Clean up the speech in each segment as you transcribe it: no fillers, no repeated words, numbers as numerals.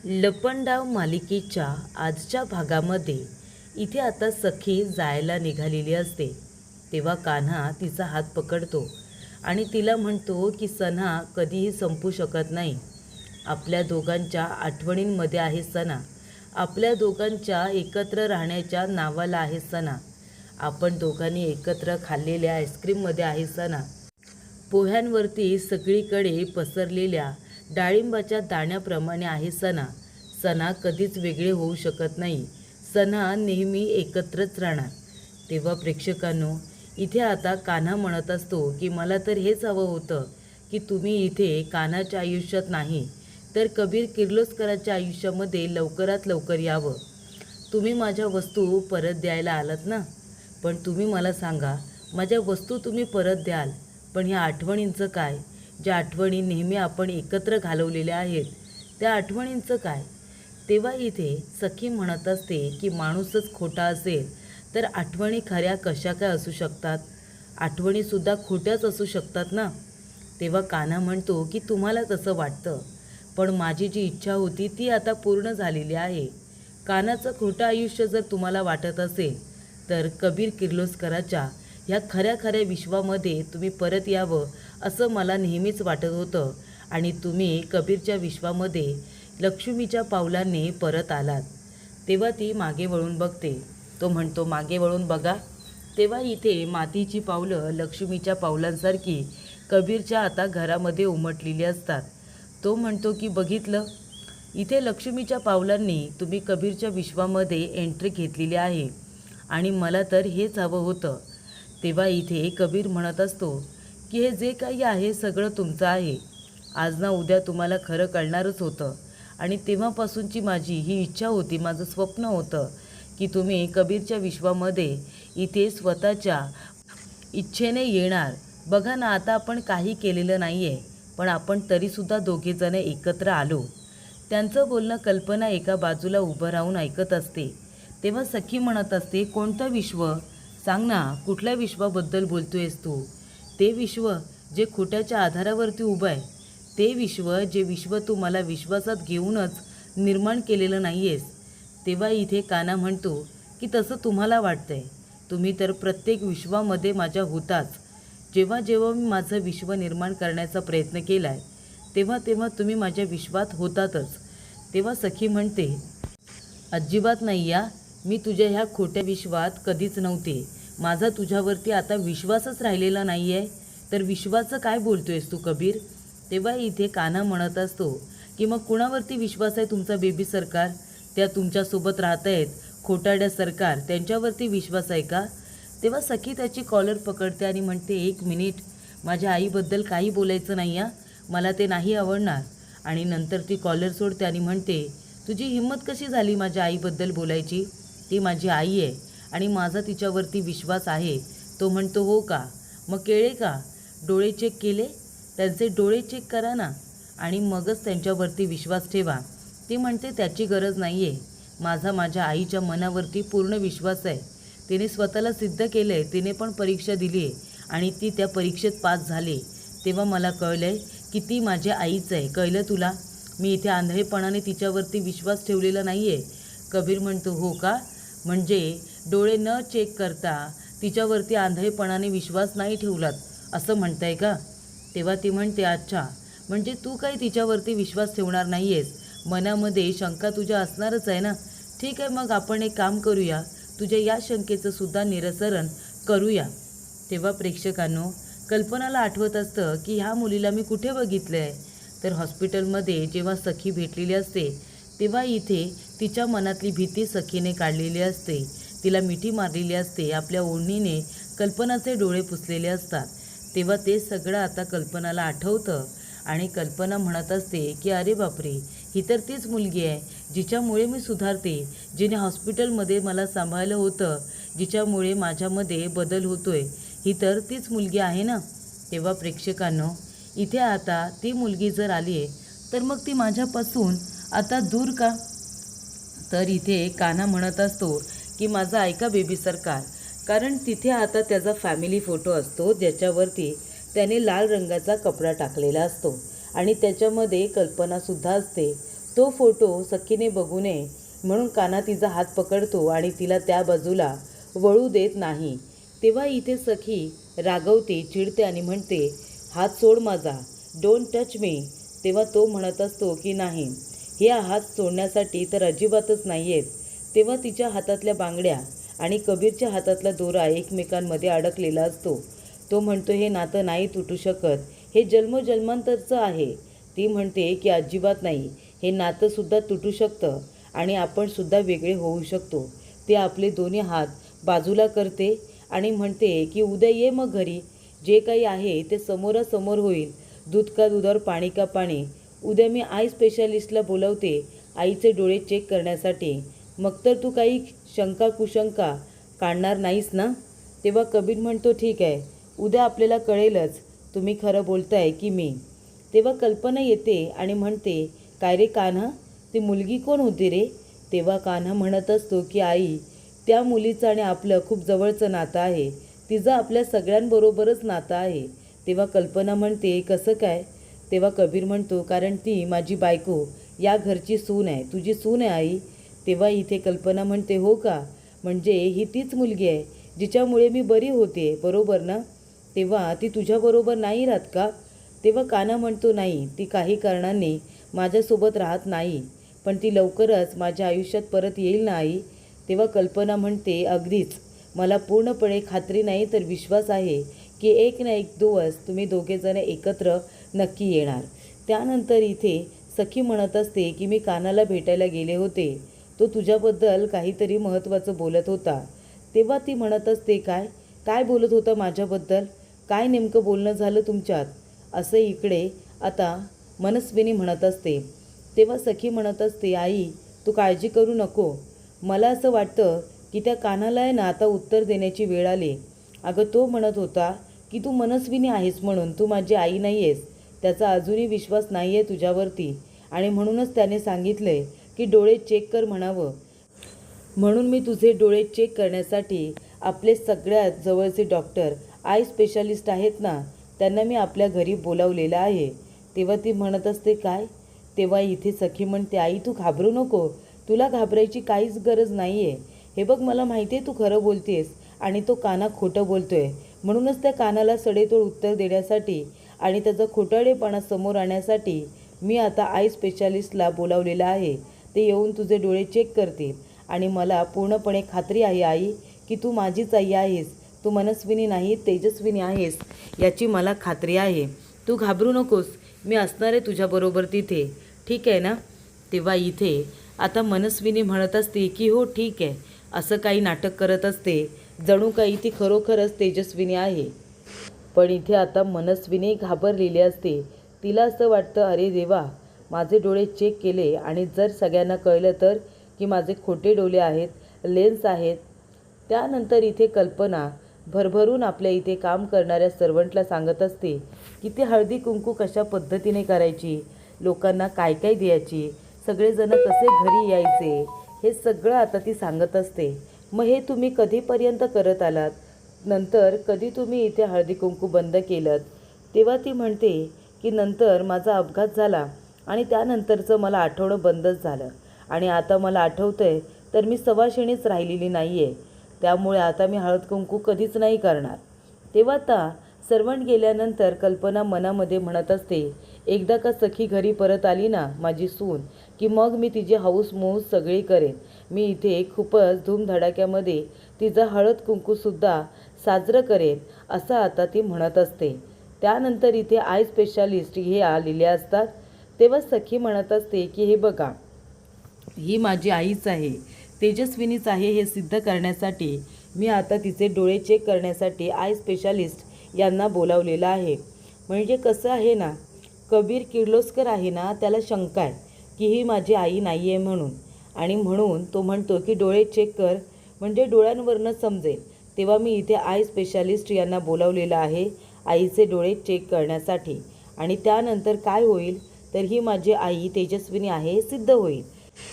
लपंडाव मालिकेच्या आजच्या भागामध्ये इथे आता सखी जायला निघालेली असते, तेव्हा कान्हा तिचा हात पकडतो आणि तिला म्हणतो की सणा कधीही संपू शकत नाही. आपल्या दोघांच्या आठवणींमध्ये आहे सणा, आपल्या दोघांच्या एकत्र राहण्याच्या नावाला आहे सणा, आपण दोघांनी एकत्र खाल्लेल्या आईस्क्रीममध्ये आहे सणा, पोह्यांवरती सगळीकडे पसरलेल्या डाळिंबाच्या दाण्याप्रमाणे आहे सणा. सणा कधीच वेगळे होऊ शकत नाही, सणा नेहमी एकत्रच राहणार. तेव्हा प्रेक्षकांनो, इथे आता कान्हा म्हणत असतो की मला तर हेच हवं होतं की तुम्ही इथे कान्हाच्या आयुष्यात नाही तर कबीर किर्लोस्कराच्या आयुष्यामध्ये लवकरात लवकर यावं. तुम्ही माझ्या वस्तू परत द्यायला आलात ना, पण तुम्ही मला सांगा, माझ्या वस्तू तुम्ही परत द्याल, पण ह्या आठवणींचं काय? ज्या आठवणी नेहमी आपण एकत्र घालवलेल्या आहेत, त्या आठवणींचं काय? तेव्हा इथे सखी म्हणत असते की माणूसच खोटा असेल तर आठवणी खऱ्या कशा काय असू शकतात? आठवणीसुद्धा खोट्याच असू शकतात ना. तेव्हा कान्हा म्हणतो की तुम्हाला तसं वाटतं, पण माझी जी इच्छा होती ती आता पूर्ण झालेली आहे. कान्हाचं खोटं आयुष्य जर तुम्हाला वाटत असेल तर कबीर किर्लोस्कराच्या ह्या खऱ्या खऱ्या विश्वामध्ये तुम्ही परत यावं असं मला नेहमीच वाटत होतं आणि तुम्ही कबीरच्या विश्वामध्ये लक्ष्मीच्या पावलांनी परत आलात. तेव्हा ती मागे वळून बघते. तो म्हणतो मागे वळून बघा. तेव्हा इथे मातीची पावलं लक्ष्मीच्या पावलांसारखी कबीरच्या आता घरामध्ये उमटलेली असतात. तो म्हणतो की बघितलं, इथे लक्ष्मीच्या पावलांनी तुम्ही कबीरच्या विश्वामध्ये एंट्री घेतलेली आहे आणि मला तर हेच हवं होतं. तेव्हा इथे कबीर म्हणत असतो की हे जे काही आहे सगळं तुमचं आहे. आज ना उद्या तुम्हाला खरं कळणारच होतं आणि तेव्हापासूनची माझी ही इच्छा होती, माझं स्वप्न होतं की तुम्ही कबीरच्या विश्वामध्ये इथे स्वतःच्या इच्छेने येणार. बघा ना, आता आपण काही केलेलं नाही आहे, पण आपण तरीसुद्धा दोघेजण एकत्र आलो. त्यांचं बोलणं कल्पना एका बाजूला उभं राहून ऐकत असते. तेव्हा सखी म्हणत असते, कोणतं विश्व? सांग ना, कुठल्या विश्वाबद्दल बोलतोयस तू? ते विश्व जे खोट्याच्या आधारावरती उभं आहे, ते विश्व, जे विश्व तू मला विश्वासात घेऊनच निर्माण केलेलं नाही आहेस. तेव्हा इथे कान्हा म्हणतो की तसं तुम्हाला वाटतंय, तुम्ही तर प्रत्येक विश्वामध्ये माझ्या होताच. जेव्हा जेव्हा मी माझं विश्व निर्माण करण्याचा प्रयत्न केला आहे तेव्हा तेव्हा तुम्ही माझ्या विश्वात होतातच. तेव्हा सखी म्हणते, अजिबात नाही या, मी तुझ्या ह्या खोट्या विश्वात कधीच नव्हते. माझा तुझ्यावरती आता विश्वासच राहिलेला नाही आहे, तर विश्वाचं काय बोलतोयस तू कबीर? तेव्हा इथे कान्हा म्हणत असतो की मग कुणावरती विश्वास आहे तुमचा बेबी सरकार? त्या तुमच्यासोबत राहत आहेत खोटाड्या सरकार, त्यांच्यावरती विश्वास आहे का? तेव्हा सखी त्याची कॉलर पकडते आणि म्हणते, एक मिनिट, माझ्या आईबद्दल काही बोलायचं नाही या, मला ते नाही आवडणार. आणि नंतर ती कॉलर सोडते आणि म्हणते, तुझी हिंमत कशी झाली माझ्या आईबद्दल बोलायची? ती माझी आई आहे आणि माझा तिच्यावरती विश्वास आहे. तो म्हणतो, हो का? मग केळे का? डोळे चेक केले? त्यांचे डोळे चेक करा ना आणि मगच त्यांच्यावरती विश्वास ठेवा. ती म्हणते, त्याची गरज नाही आहे, माझ्या आईच्या मनावरती पूर्ण विश्वास आहे. तिने स्वतःला सिद्ध केलं आहे, तिने पण परीक्षा दिली आहे आणि ती त्या परीक्षेत पास झाली. तेव्हा मला कळलं आहे की ती माझ्या आईच आहे. कळलं तुला? मी इथे आंधळेपणाने तिच्यावरती विश्वास ठेवलेला नाही आहे. कबीर म्हणतो, हो का? म्हणजे डोळे न चेक करता तिच्यावरती आंधळेपणाने विश्वास नाही ठेवलात असं म्हणताय का? तेव्हा ती म्हणते, अच्छा, म्हणजे तू काही तिच्यावरती विश्वास ठेवणार नाही आहेस, मनामध्ये शंका तुझ्या असणारच आहे ना. ठीक आहे, मग आपण एक काम करूया, तुझ्या या शंकेचं सुद्धा निरसन करूया. तेव्हा प्रेक्षकांनो, कल्पनाला आठवत असतं की ह्या मुलीला मी कुठे बघितलं आहे? तर हॉस्पिटलमध्ये जेव्हा सखी भेटलेली असते तेव्हा इथे तिच्या मनातली भीती सखीने काढलेली असते, तिला मिठी मारलेली असते, आपल्या ओढणीने कल्पनाचे डोळे पुसलेले असतात. तेव्हा ते सगळं आता कल्पनाला आठवतं आणि कल्पना म्हणत असते की अरे बापरे, ही तर तीच मुलगी आहे जिच्यामुळे मी सुधारते, जिने हॉस्पिटलमध्ये मला सांभाळलं होतं, जिच्यामुळे माझ्यामध्ये बदल होतोय, ही तर तीच मुलगी आहे ना. तेव्हा प्रेक्षकांनो, इथे आता ती मुलगी जर आली आहे तर मग ती माझ्यापासून आता दूर का? तर इथे कान्हा म्हणत असतो की माझा ऐका बेबी सरकार, कारण तिथे आता त्याचा फॅमिली फोटो असतो ज्याच्यावरती त्याने लाल रंगाचा कपडा टाकलेला असतो आणि त्याच्यामध्ये कल्पनासुद्धा असते. तो फोटो सखीने बघू नये म्हणून कान्हा तिचा हात पकडतो आणि तिला त्या बाजूला वळू देत नाही. तेव्हा इथे सखी रागवते, चिडते आणि म्हणते, हात सोड माझा, डोंट टच मी. तेव्हा तो म्हणत असतो की नाही, हे हात सोडण्यासाठी तर अजिबातच नाही आहेत. तेव्हा तिच्या हातातल्या बांगड्या आणि कबीरच्या हातातला दोरा एकमेकांमध्ये अडकलेला असतो. तो म्हणतो, हे नातं नाही तुटू शकत, हे जन्मजन्मांतरचं आहे. ती म्हणते की अजिबात नाही, हे नातंसुद्धा तुटू शकतं आणि आपणसुद्धा वेगळे होऊ शकतो. ते आपले दोन्ही हात बाजूला करते आणि म्हणते की उद्या ये मग घरी, जे काही आहे ते समोरासमोर होईल. दूध का दुधावर पाणी का पाणी. उद्या मी आय स्पेशालिस्टला बोलवते आईचे डोळे चेक करण्यासाठी. मग तर तू काही शंका कुशंका काढणार नाहीस ना. तेव्हा कबीर म्हणतो, ठीक आहे, उद्या आपल्याला कळेलच तुम्ही खरं बोलताय की मी. तेव्हा कल्पना येते आणि म्हणते, काय रे कान्हा, ती मुलगी कोण होती रे. तेव्हा कान्हा म्हणत असतो की आई, त्या मुलीचं आणि आपलं खूप जवळचं नातं आहे, तिचं आपल्या सगळ्यांबरोबरच नातं आहे. तेव्हा कल्पना म्हणते, कसं काय. तेव्हा कबीर म्हणतो, कारण ती माझी बायको या घरची सून आहे, तुझी सून आहे आई. तेव्हा इथे कल्पना म्हणते, हो का, म्हणजे ही तीच मुलगी आहे जिच्यामुळे मी बरी होते, बरोबर ना. तेव्हा ती तुझ्याबरोबर नाही राहत का. तेव्हा कान्हा म्हणतो, नाही, ती काही कारणाने माझ्यासोबत राहत नाही, पण ती लवकरच माझ्या आयुष्यात परत येईल ना आई. तेव्हा कल्पना म्हणते, अगदीच, मला पूर्णपणे खात्री नाही तर विश्वास आहे की एक ना एक दिवस तुम्ही दोघेजण एकत्र नक्की येणार. त्यानंतर इथे सखी म्हणत असते की मी कान्हाला भेटायला गेले होते, तो तुझ्याबद्दल काहीतरी महत्त्वाचं बोलत होता. तेव्हा ती म्हणत असते, काय काय बोलत होता माझ्याबद्दल, काय नेमकं बोलणं झालं तुमच्यात, असं इकडे आता मनस्विनी म्हणत असते. तेव्हा सखी म्हणत असते, आई तू काळजी करू नको, मला असं वाटतं की त्या कान्हाला आहे ना आता उत्तर देण्याची वेळ आली. अगं तो म्हणत होता की तू मनस्विनी आहेस म्हणून, तू माझी आई नाही आहेस, त्याचा अजूनही विश्वास नाही आहे तुझ्यावरती आणि म्हणूनच त्याने सांगितलं की डोळे चेक कर म्हणावं. म्हणून मी तुझे डोळे चेक करण्यासाठी आपले सगळ्यात जवळचे डॉक्टर आय स्पेशालिस्ट आहेत ना, त्यांना मी आपल्या घरी बोलावलेलं आहे. तेव्हा ती म्हणत असते, काय. तेव्हा इथे सखी म्हणते, आई तू घाबरू नको, तुला घाबरायची काहीच गरज नाही आहे. हे बघ, मला माहिती आहे तू खरं बोलतेस आणि तो कान्हा खोटं बोलतोय, म्हणूनच त्या कान्हाला सडेतोड उत्तर देण्यासाठी आणि त्याचा खोटारडेपणा समोर आणण्यासाठी मी आता आय स्पेशालिस्टला बोलावलेलं आहे. ते येऊन तुझे डोळे चेक करतील आणि मला पूर्णपणे खात्री आहे आई की तू माझीच आई आहेस, तू मनस्विनी नाही तेजस्विनी आहेस, याची मला खात्री आहे. तू घाबरू नकोस, मी असणार आहे तुझ्याबरोबर तिथे, ठीक आहे ना. तेव्हा इथे आता मनस्विनी म्हणत असते की हो ठीक आहे, असं काही नाटक करत असते, जणू काही ती खरोखरच तेजस्विनी आहे. पण इथे आता मनस्विनी घाबरलेली असते. तिला असं वाटतं, अरे देवा, माझे डोळे चेक केले आणि जर सगळ्यांना कळलं तर की माझे खोटे डोळे आहेत, लेन्स आहेत. त्यानंतर इथे कल्पना भरभरून आपल्या इथे काम करणाऱ्या सर्वंटला सांगत असते की ती हळदी कुंकू कशा पद्धतीने करायची, लोकांना काय काय द्यायची, सगळेजण कसे घरी यायचे, हे सगळं आता ती सांगत असते. मग हे तुम्ही कधीपर्यंत करत आलात, नंतर कधी तुम्ही इथे हळदी कुंकू बंद केलं. तेव्हा ती म्हणते की नंतर माझा अपघात झाला आणि त्यानंतरचं मला आठवणं बंदच झालं आणि आता मला आठवतं आहे तर मी सवाशिणीच राहिलेली नाही आहे, त्यामुळे आता मी हळद कुंकू कधीच नाही करणार. तेव्हा आता सर्वंट गेल्यानंतर कल्पना मनामध्ये म्हणत असते, एकदा का सखी घरी परत आली ना माझी सून, की मग मी तिची हौस मौज सगळी करेन. मी इथे खूपच धूमधडाक्यामध्ये तिचा हळद कुंकूसुद्धा साजरं करेन, असं आता ती म्हणत असते. त्यानंतर इथे आय स्पेशालिस्ट हे आलेले असतात. तेव्हा सखी म्हणत असते की हे बघा, ही माझी आईच आहे, तेजस्विनीच आहे हे सिद्ध करण्यासाठी मी आता तिचे डोळे चेक करण्यासाठी आय स्पेशालिस्ट यांना बोलावलेलं आहे. म्हणजे कसं आहे ना, कबीर किर्लोस्कर आहे ना, त्याला शंका आहे की ही माझी आई नाही आहे म्हणून, आणि म्हणून तो म्हणतो की डोळे चेक कर, म्हणजे डोळ्यांवरनं समजेल. तेव्हा मी इथे आय स्पेशालिस्ट यांना बोलावलेलं आहे आईचे डोळे चेक करण्यासाठी, आणि त्यानंतर काय होईल तर ही माझी आई तेजस्विनी आहे हे सिद्ध होईल.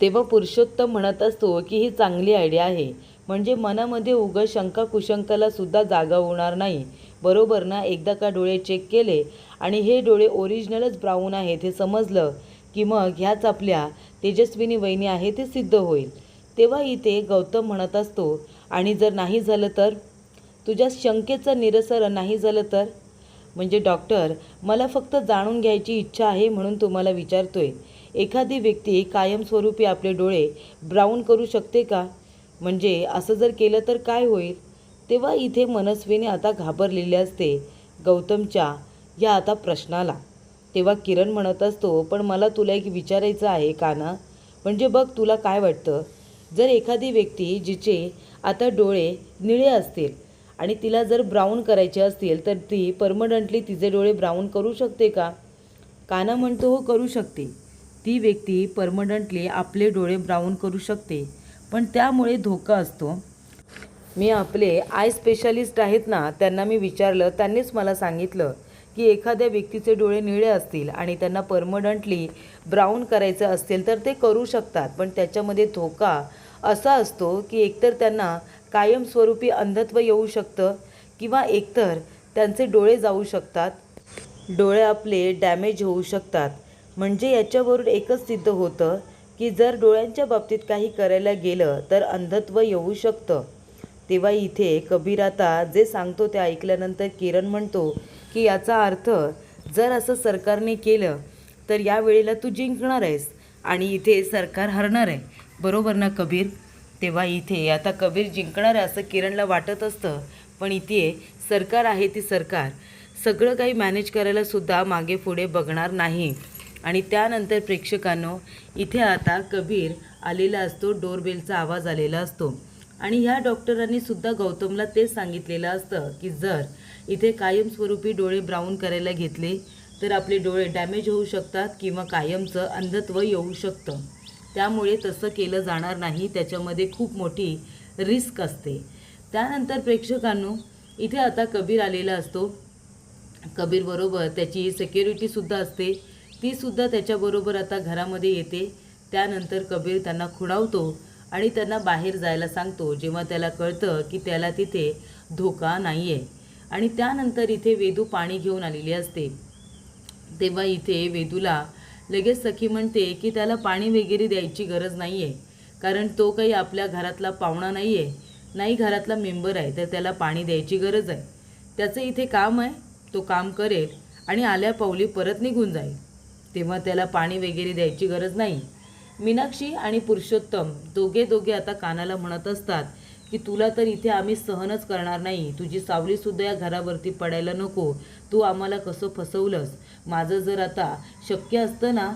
तेव्हा पुरुषोत्तम म्हणत असतो की ही चांगली आयडिया आहे, म्हणजे मनामध्ये उगाच शंका कुशंकाला सुद्धा जागा होणार नाही, बरोबर ना. एकदा का डोळे चेक केले आणि हे डोळे ओरिजिनलच ब्राऊन आहेत हे समजलं की मग ह्याच आपल्या तेजस्विनी वहिनी आहे ते सिद्ध होईल. तेव्हा इथे गौतम म्हणत असतो, आणि जर नाही झालं तर, तुझ्या शंकेचं निरसन नाही झालं तर? म्हणजे डॉक्टर, मला फक्त जाणून घ्यायची इच्छा आहे म्हणून तुम्हाला विचारतोय. एखादी व्यक्ती कायमस्वरूपी आपले डोळे ब्राऊन करू शकते का? म्हणजे असं जर केलं तर काय होईल? तेव्हा इथे मनस्वीने आता घाबरलेली असते गौतमच्या या आता प्रश्नाला. तेव्हा किरण म्हणत असतो, पण मला तुला एक विचारायचं आहे काना. म्हणजे बघ, तुला काय वाटतं, जर एखादी व्यक्ती जिचे आता डोळे निळे असतील आणि तिला जर ब्राऊन करायचे असतील तर ती परमनंटली तिचे डोळे ब्राऊन करू शकते का? काना म्हणतो, हो करू शकते. ती व्यक्ती परमनंटली आपले डोळे ब्राऊन करू शकते, पण त्यामुळे धोका असतो. मी आपले आय स्पेशालिस्ट आहेत ना, त्यांना मी विचारलं, त्यांनीच मला सांगितलं की एखाद्या व्यक्तीचे डोळे निळे असतील आणि त्यांना परमनंटली ब्राऊन करायचं असेल तर ते करू शकतात, पण त्याच्यामध्ये धोका असा असतो की एकतर त्यांना कायमस्वरूपी अंधत्व येऊ शकतं किंवा एकतर त्यांचे डोळे जाऊ शकतात, डोळे आपले डॅमेज होऊ शकतात. म्हणजे याच्यावरून एकच सिद्ध होतं की जर डोळ्यांच्या बाबतीत काही करायला गेलं तर अंधत्व येऊ शकतं. तेव्हा इथे कबीर आता जे सांगतो ते ऐकल्यानंतर किरण म्हणतो की याचा अर्थ जर असं सरकारने केलं तर यावेळेला तू जिंकणार आहेस आणि इथे सरकार हरणार आहे, बरोबर ना कबीर? तेव्हा इथे आता कबीर जिंकणार आहे असं किरणला वाटत असतं, पण इथे सरकार आहे ती सरकार सगळं काही मॅनेज करायला सुद्धा मागे पुढे बघणार नाही. आणि त्यानंतर प्रेक्षकांनो, इथे आता कबीर आलेला असतो, डोरबेलचा आवाज आलेला असतो आणि ह्या डॉक्टरांनी सुद्धा गौतमला तेच सांगितलेलं असतं की जर इथे कायमस्वरूपी डोळे ब्राऊन करायला घेतले तर आपले डोळे डॅमेज होऊ शकतात किंवा कायमचं अंधत्व येऊ शकतं. त्यामुळे तसं केलं जाणार नाही, त्याच्यामध्ये खूप मोठी रिस्क असते. त्यानंतर प्रेक्षकांनो, इथे आता कबीर आलेला असतो. कबीरबरोबर त्याची सिक्युरिटीसुद्धा असते, तीसुद्धा त्याच्याबरोबर आता घरामध्ये येते. त्यानंतर कबीर त्यांना खुणावतो आणि त्यांना बाहेर जायला सांगतो जेव्हा त्याला कळतं की त्याला तिथे धोका नाही आहे. आणि त्यानंतर इथे वेदू पाणी घेऊन आलेली असते. तेव्हा इथे वेदूला लगेच सखी म्हणते की त्याला पाणी वगैरे द्यायची गरज नाही आहे, कारण तो काही आपल्या घरातला पाहुणा नाही आहे, नाही घरातला मेंबर आहे, तर त्याला पाणी द्यायची गरज आहे. त्याचं इथे काम आहे, तो काम करेल आणि आल्या पावली परत निघून जाईल, तेव्हा त्याला पाणी वगैरे द्यायची गरज नाही. मीनाक्षी आणि पुरुषोत्तम दोघे आता कानाला म्हणत असतात की तुला तर इथे आम्ही सहनच करणार नाही, तुझी सावलीसुद्धा या घरावरती पडायला नको, तू आम्हाला कसं फसवलंस. माझं जर आता शक्य असतं ना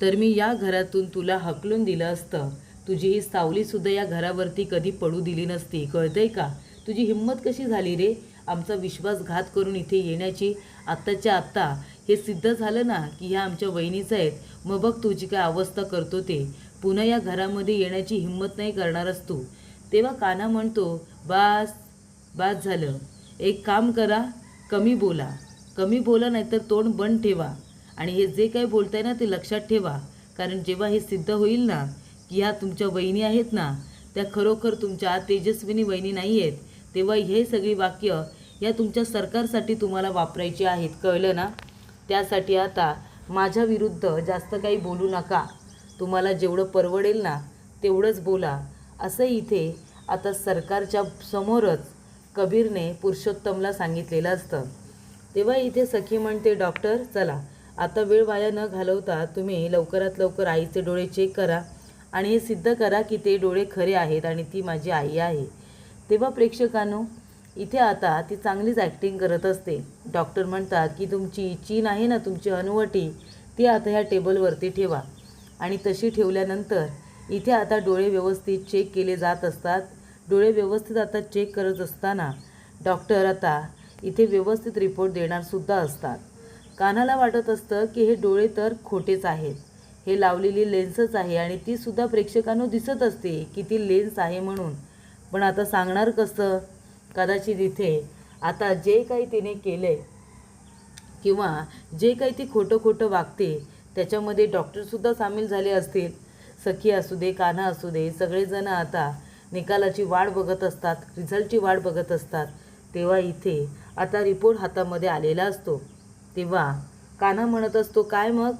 तर मी या घरातून तुला हकलून दिलं असतं, तुझी ही सावलीसुद्धा या घरावरती कधी पडू दिली नसती, कळतंय का? तुझी हिंमत कशी झाली रे आमचा विश्वासघात करून इथे येण्याची? आत्ताच्या आत्ता हे सिद्ध झालं ना की ह्या आमच्या वहिनीच आहेत, मग बघ तुझी काय अवस्था करतो ते, पुन्हा या घरामध्ये येण्याची हिंमत नाही करणारच तू. तेव्हा काना म्हणतो, बास बास झालं, एक काम करा, कमी बोला नाहीतर तोंड बंद ठेवा आणि हे जे काही बोलताय ना ते लक्षात ठेवा, कारण जेव्हा हे सिद्ध होईल ना की ह्या तुमच्या वहिनी आहेत ना त्या खरोखर तुमच्या तेजस्विनी वहिनी नाही आहेत, तेव्हा हे सगळी वाक्य या तुमच्या सरकारसाठी तुम्हाला वापरायची आहेत, कळलं ना? त्यासाठी आता माझ्या विरुद्ध जास्त काही बोलू नका, तुम्हाला जेवढं परवडेल ना तेवढंच बोला, असं इथे आता सरकारच्या समोरच कबीरने पुरुषोत्तमला सांगितलेलं असतं. तेव्हा इथे सखी म्हणते, डॉक्टर चला आता वेळ वाया न घालवता तुम्ही लवकरात लवकर आईचे डोळे चेक करा आणि हे सिद्ध करा की ते डोळे खरे आहेत आणि ती माझी आई आहे. तेव्हा प्रेक्षकांनो, इथे आता ती चांगलीच ॲक्टिंग करत असते. डॉक्टर म्हणतात की तुमची चीन आहे ना, तुमची हनुवटी, ती आता ह्या टेबलवरती ठेवा. आणि तशी ठेवल्यानंतर इथे आता डोळे व्यवस्थित चेक केले जात असतात. डोळे व्यवस्थित आता चेक करत असताना डॉक्टर आता इथे व्यवस्थित रिपोर्ट देणारसुद्धा असतात. कानाला वाटत असतं की हे डोळे तर खोटेच आहेत, हे लावलेली लेन्सच आहे आणि तीसुद्धा प्रेक्षकांना दिसत असते की ती लेन्स आहे म्हणून. पण आता सांगणार कसं? कदाचित इथे आता जे काही तिने केले किंवा जे काही ती खोटं वागते त्याच्यामध्ये डॉक्टरसुद्धा सामील झाले असतील. सखी असू दे, कान्हा असू दे, सगळेजण आता निकालाची वाट बघत असतात, रिझल्टची वाट बघत असतात. तेव्हा इथे आता रिपोर्ट हातामध्ये आलेला असतो. तेव्हा कान्हा म्हणत असतो, काय मग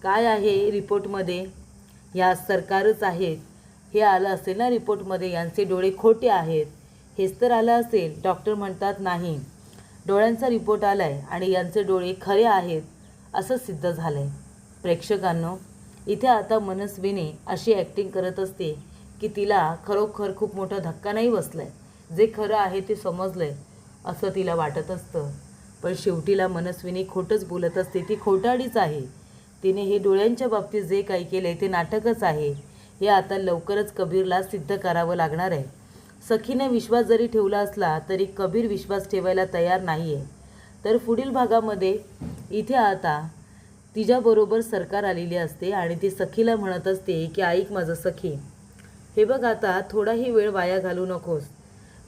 काय आहे रिपोर्टमध्ये? ह्या सरकारच आहेत हे आलं असेल ना रिपोर्टमध्ये, यांचे डोळे खोटे आहेत हेच तर आलं असेल. डॉक्टर म्हणतात नाही, डोळ्यांचा रिपोर्ट आला आहे आणि यांचे डोळे खरे आहेत असं सिद्ध झालं आहे. प्रेक्षकांनो, इथे आता मनस्विनी अशी ॲक्टिंग करत असते की तिला खरोखर खूप मोठा धक्का नाही बसला आहे, जे खरं आहे ते समजलं आहे असं तिला वाटत असतं. पण शेवटीला मनस्विनी खोटंच बोलत असते, ती खोटाडीच आहे. तिने हे डोळ्यांच्या बाबतीत जे काही केले ते नाटकच आहे. हे आता लवकरच कबीरला सिद्ध करावं लागणार आहे. सखीने विश्वास जरी ठेवला असला तरी कबीर विश्वास ठेवायला तयार नाही आहे. तर पुढील भागामध्ये इथे आता तिच्याबरोबर सरकार आलेली असते आणि ती सखीला म्हणत असते की ऐक माझं सखी, हे बघ आता थोडाही वेळ वाया घालू नकोस.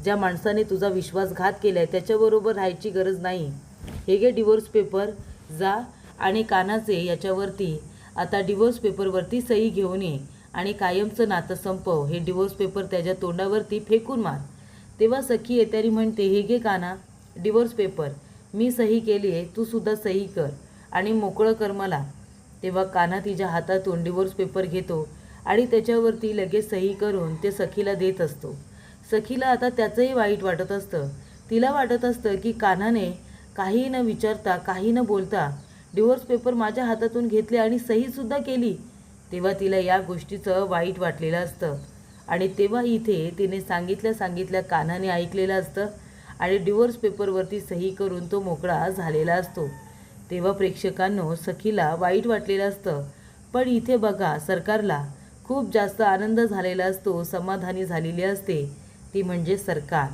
ज्या माणसाने तुझा विश्वासघात केला आहे त्याच्याबरोबर राहायची गरज नाही. हे घे डिवोर्स पेपर, जा आणि कानाचे याच्यावरती आता डिवोर्स पेपरवरती सही घेऊन ये आणि कायमचं नातं संपव. हे डिवोर्स पेपर त्याच्या तोंडावरती फेकून मार. तेव्हा सखी येत्यारी म्हणते, हे घे काना डिवोर्स पेपर, मी सही केली आहे, तू सुद्धा सही कर आणि मोकळं कर मला. तेव्हा काना तिच्या हातातून डिवोर्स पेपर घेतो आणि त्याच्यावरती लगेच सही करून ते सखीला देत असतो. सखीला आता त्याचंही वाईट वाटत असतं. तिला वाटत असतं की कान्हाने काही न विचारता काही न बोलता डिवोर्स पेपर माझ्या हातातून घेतले आणि सहीसुद्धा केली. तेव्हा तिला या गोष्टीचं वाईट वाटलेलं असतं आणि तेव्हा इथे तिने सांगितल्या कान्हाने ऐकलेलं असतं आणि डिवोर्स पेपरवरती सही करून तो मोकळा झालेला असतो. तेव्हा प्रेक्षकांनो, सखीला वाईट वाटलेलं असतं. पण इथे बघा, सरकारला खूप जास्त आनंद झालेला असतो, समाधानी झालेली असते, ती म्हणजे सरकार.